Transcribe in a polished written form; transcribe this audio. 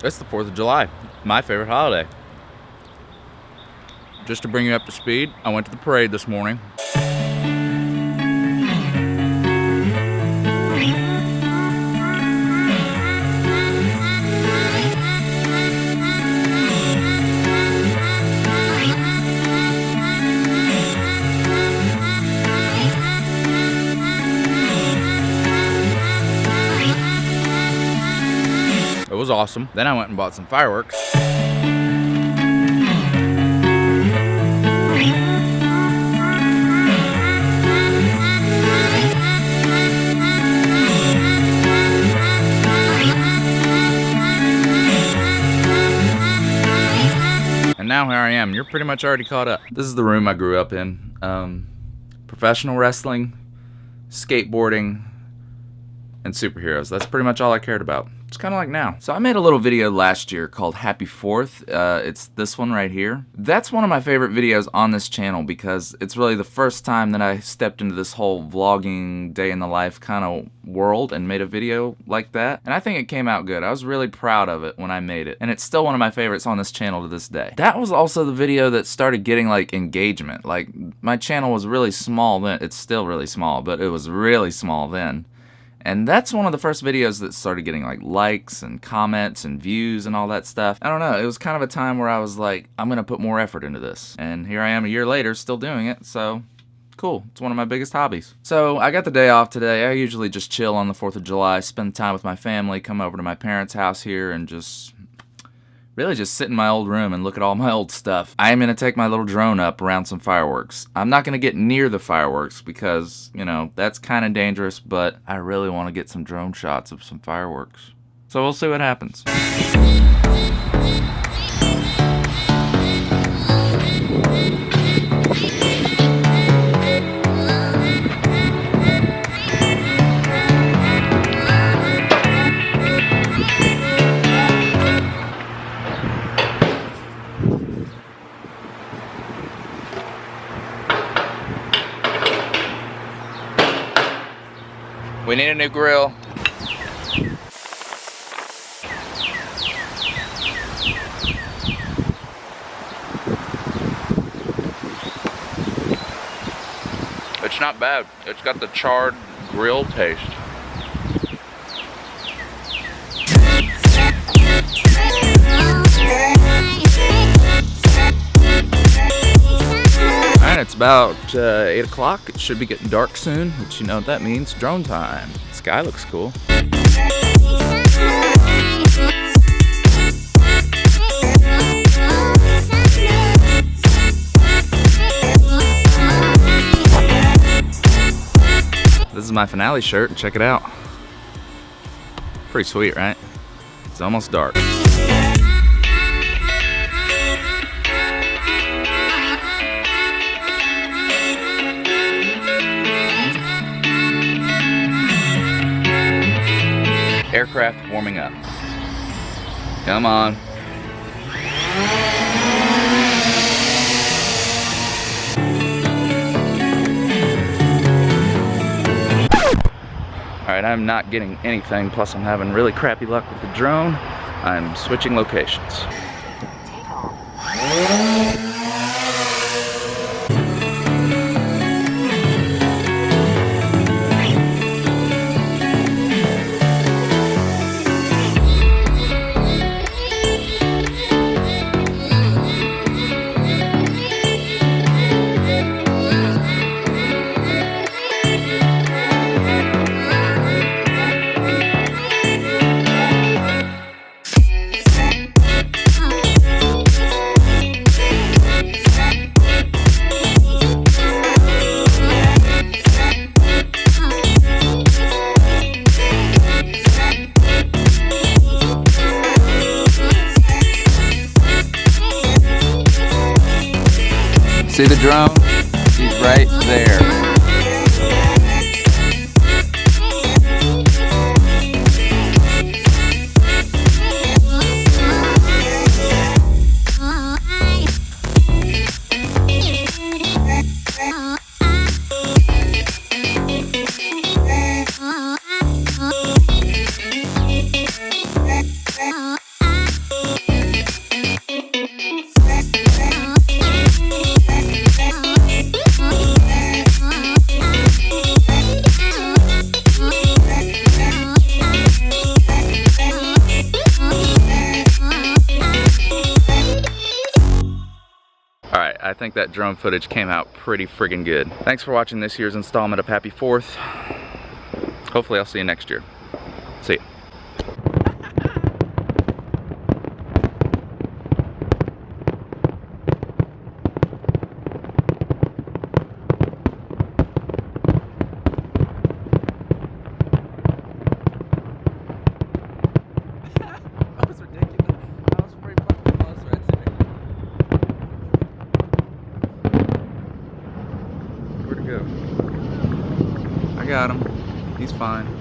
It's the 4th of July, my favorite holiday. Just to bring you up to speed, I went to the parade this morning. It was awesome. Then I went and bought some fireworks. And now here I am. You're pretty much already caught up. This is the room I grew up in. Professional wrestling, skateboarding, and superheroes. That's pretty much all I cared about. It's kind of like now. So I made a little video last year called Happy 4th. It's this one right here. That's one of my favorite videos on this channel because it's really the first time that I stepped into this whole vlogging, day in the life kind of world and made a video like that. And I think it came out good. I was really proud of it when I made it. And it's still one of my favorites on this channel to this day. That was also the video that started getting like engagement. Like my channel was really small then. It's still really small, but it was really small then. And that's one of the first videos that started getting like likes and comments and views and all that stuff. I don't know, it was kind of a time where I was like, I'm gonna put more effort into this. And here I am a year later still doing it, so cool. It's one of my biggest hobbies. So I got the day off today. I usually just chill on the 4th of July, spend time with my family, come over to my parents' house here and just really just sit in my old room and look at all my old stuff. I am going to take my little drone up around some fireworks. I'm not going to get near the fireworks because, you know, that's kind of dangerous, but I really want to get some drone shots of some fireworks. So we'll see what happens. We need a new grill. It's not bad. It's got the charred grill taste. Alright, it's about 8 o'clock. It should be getting dark soon, which you know what that means. Drone time. The sky looks cool. This is my finale shirt. Check it out. Pretty sweet, right? It's almost dark. Aircraft warming up. Come on. Alright, I'm not getting anything, plus I'm having really crappy luck with the drone. I'm switching locations. See the drone? He's right there. think that drone footage came out pretty friggin' good. Thanks for watching this year's installment of Happy 4th. Hopefully I'll see you next year. See ya. I got him. He's fine.